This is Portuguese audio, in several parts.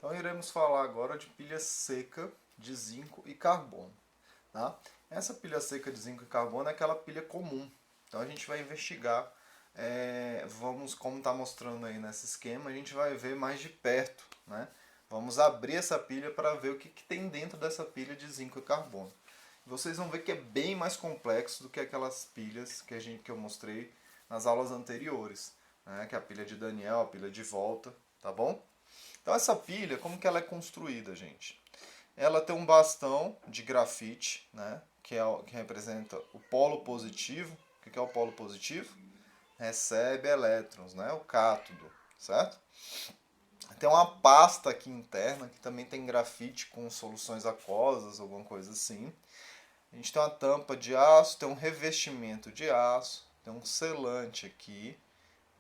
Então iremos falar agora de pilha seca de zinco e carbono. Tá? Essa pilha seca de zinco e carbono é aquela pilha comum. Então a gente vai investigar, como está mostrando aí nesse esquema, a gente vai ver mais de perto. Né? Vamos abrir essa pilha para ver o que tem dentro dessa pilha de zinco e carbono. Vocês vão ver que é bem mais complexo do que aquelas pilhas que eu mostrei nas aulas anteriores, né? Que é a pilha de Daniel, a pilha de volta, tá bom? Então essa pilha, como que ela é construída, gente? Ela tem um bastão de grafite, né? Que representa o polo positivo. O que é o polo positivo? Recebe elétrons, né? O cátodo, certo? Tem uma pasta aqui interna que também tem grafite com soluções aquosas, alguma coisa assim. A gente tem uma tampa de aço, tem um revestimento de aço, tem um selante aqui,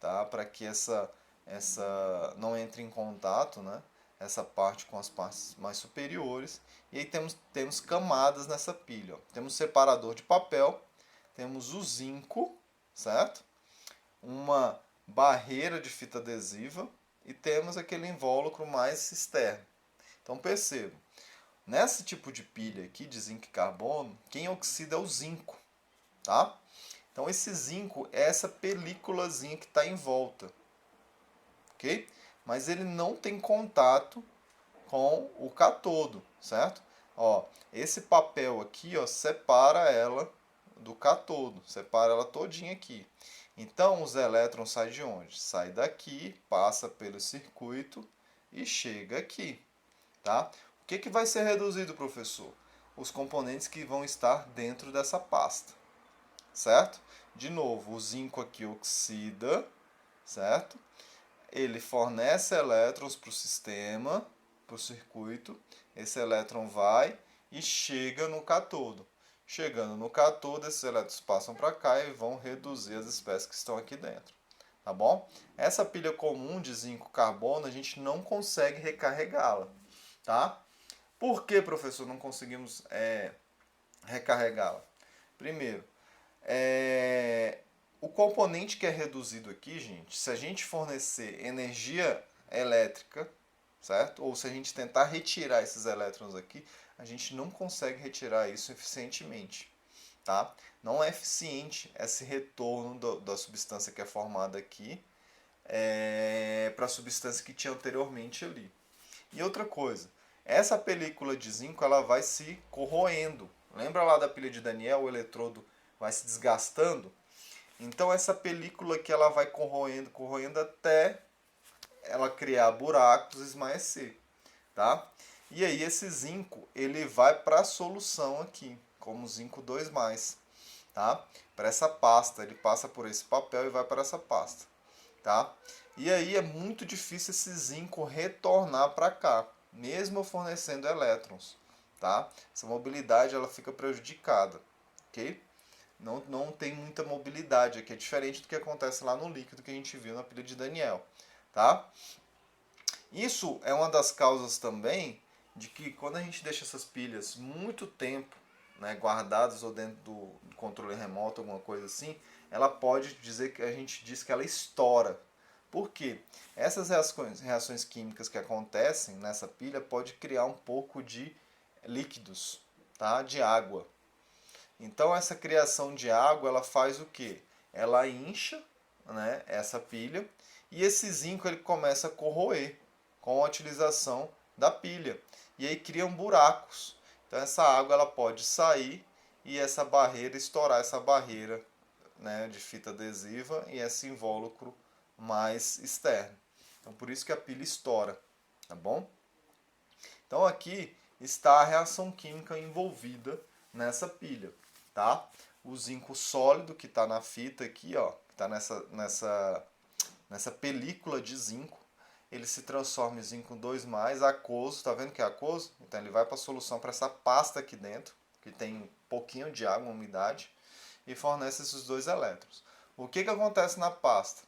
tá? Para que essa não entre em contato, né? Essa parte com as partes mais superiores. E aí temos camadas nessa pilha. Ó. Temos separador de papel, temos o zinco, certo? Uma barreira de fita adesiva e temos aquele invólucro mais externo. Então perceba, nesse tipo de pilha aqui de zinco e carbono, quem oxida é o zinco, tá? Então esse zinco é essa películazinha que está em volta, ok? Mas ele não tem contato com o cátodo, certo? Ó, esse papel aqui, ó, separa ela do cátodo, separa ela todinha aqui. Então os elétrons saem de onde? Sai daqui, passa pelo circuito e chega aqui, tá? O que vai ser reduzido, professor? Os componentes que vão estar dentro dessa pasta, certo? De novo, o zinco aqui oxida, certo? Ele fornece elétrons para o sistema, para o circuito. Esse elétron vai e chega no cátodo. Chegando no cátodo, esses elétrons passam para cá e vão reduzir as espécies que estão aqui dentro. Tá bom? Essa pilha comum de zinco-carbono, a gente não consegue recarregá-la. Tá? Por que, professor, não conseguimos recarregá-la? Primeiro, o componente que é reduzido aqui, gente, se a gente fornecer energia elétrica, certo? Ou se a gente tentar retirar esses elétrons aqui, a gente não consegue retirar isso eficientemente, tá? Não é eficiente esse retorno da substância que é formada aqui para a substância que tinha anteriormente ali. E outra coisa, essa película de zinco ela vai se corroendo. Lembra lá da pilha de Daniel, o eletrodo vai se desgastando? Então essa película que ela vai corroendo, corroendo até ela criar buracos e esmaecer, tá? E aí esse zinco, ele vai para a solução aqui, como zinco 2+, tá? Para essa pasta, ele passa por esse papel e vai para essa pasta, tá? E aí é muito difícil esse zinco retornar para cá, mesmo fornecendo elétrons, tá? Essa mobilidade ela fica prejudicada, ok? Não tem muita mobilidade aqui, é diferente do que acontece lá no líquido que a gente viu na pilha de Daniel, tá? Isso é uma das causas também de que quando a gente deixa essas pilhas muito tempo, né, guardadas ou dentro do controle remoto, alguma coisa assim, ela pode dizer que a gente diz que ela estoura. Por quê? Essas reações químicas que acontecem nessa pilha pode criar um pouco de líquidos, tá? De água. Então essa criação de água ela faz o quê? Ela incha, né, essa pilha e esse zinco ele começa a corroer com a utilização da pilha e aí criam buracos. Então essa água ela pode sair e essa barreira estourar essa barreira, né, de fita adesiva e esse invólucro mais externo. Então por isso que a pilha estoura, tá bom? Então aqui está a reação química envolvida nessa pilha, tá? O zinco sólido que está na fita aqui, ó, que está nessa película de zinco, ele se transforma em zinco 2+, aquoso, tá vendo que é aquoso? Então ele vai para a solução, para essa pasta aqui dentro, que tem um pouquinho de água, umidade, e fornece esses dois elétrons. O que acontece na pasta?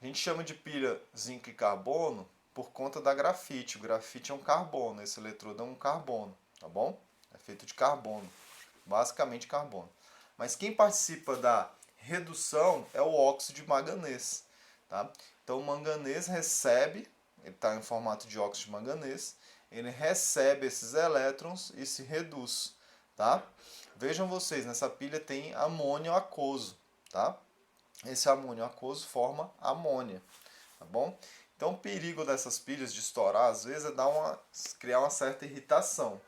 A gente chama de pilha zinco e carbono por conta da grafite. O grafite é um carbono, esse eletrodo é um carbono, tá bom? É feito de carbono, basicamente carbono. Mas quem participa da redução é o óxido de manganês, tá? Então o manganês recebe ele está em formato de óxido de manganês, ele recebe esses elétrons e se reduz, tá? Vejam vocês, nessa pilha tem amônio aquoso, tá? Esse amônio aquoso forma amônia, tá bom? Então o perigo dessas pilhas de estourar, às vezes, é criar uma certa irritação.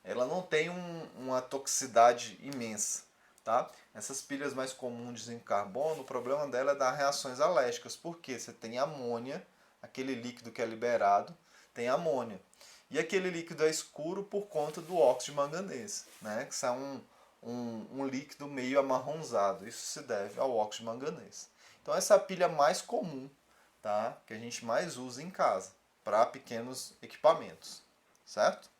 Ela não tem uma toxicidade imensa, tá? Essas pilhas mais comuns de zinco carbono, o problema dela é dar reações alérgicas, porque você tem amônia, aquele líquido que é liberado, tem amônia. E aquele líquido é escuro por conta do óxido de manganês, né? Que é um líquido meio amarronzado. Isso se deve ao óxido de manganês. Então essa é a pilha mais comum, tá? Que a gente mais usa em casa para pequenos equipamentos, certo?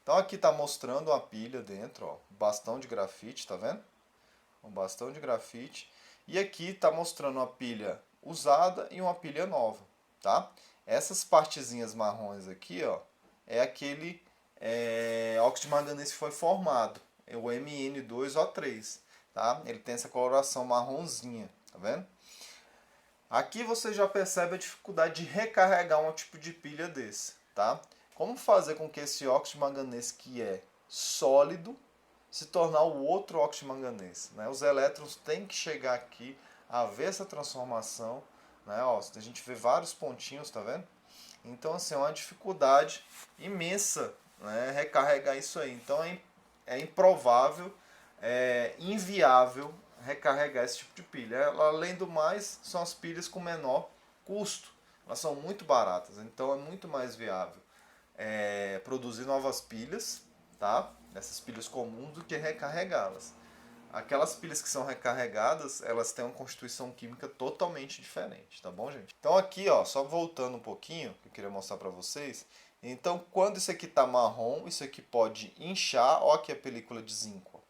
Então aqui está mostrando a pilha dentro, ó, bastão de grafite, tá vendo? Um bastão de grafite. E aqui está mostrando uma pilha usada e uma pilha nova, tá? Essas partezinhas marrons aqui, ó, é aquele óxido de manganês que foi formado, é o Mn2O3, tá? Ele tem essa coloração marronzinha, tá vendo? Aqui você já percebe a dificuldade de recarregar um tipo de pilha desse, tá? Como fazer com que esse óxido de manganês que é sólido se tornar o outro óxido de manganês, né? Os elétrons têm que chegar aqui a ver essa transformação, né? Ó, a gente vê vários pontinhos, tá vendo? Então, assim, é uma dificuldade imensa, né, recarregar isso aí. Então, é improvável, é inviável recarregar esse tipo de pilha. Além do mais, são as pilhas com menor custo. Elas são muito baratas, então é muito mais viável produzir novas pilhas, tá? Essas pilhas comuns, do que recarregá-las. Aquelas pilhas que são recarregadas, elas têm uma constituição química totalmente diferente, tá bom, gente? Então aqui, ó, só voltando um pouquinho, que eu queria mostrar para vocês. Então, quando isso aqui tá marrom, isso aqui pode inchar. Ó, aqui a película de zinco.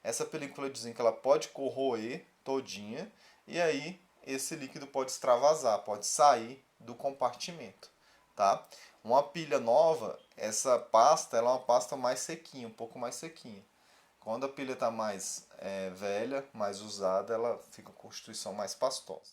Essa película de zinco, ela pode corroer todinha, e aí esse líquido pode extravasar, pode sair do compartimento, tá? Uma pilha nova, essa pasta, ela é uma pasta mais sequinha, um pouco mais sequinha. Quando a pilha está mais velha, mais usada, ela fica com constituição mais pastosa.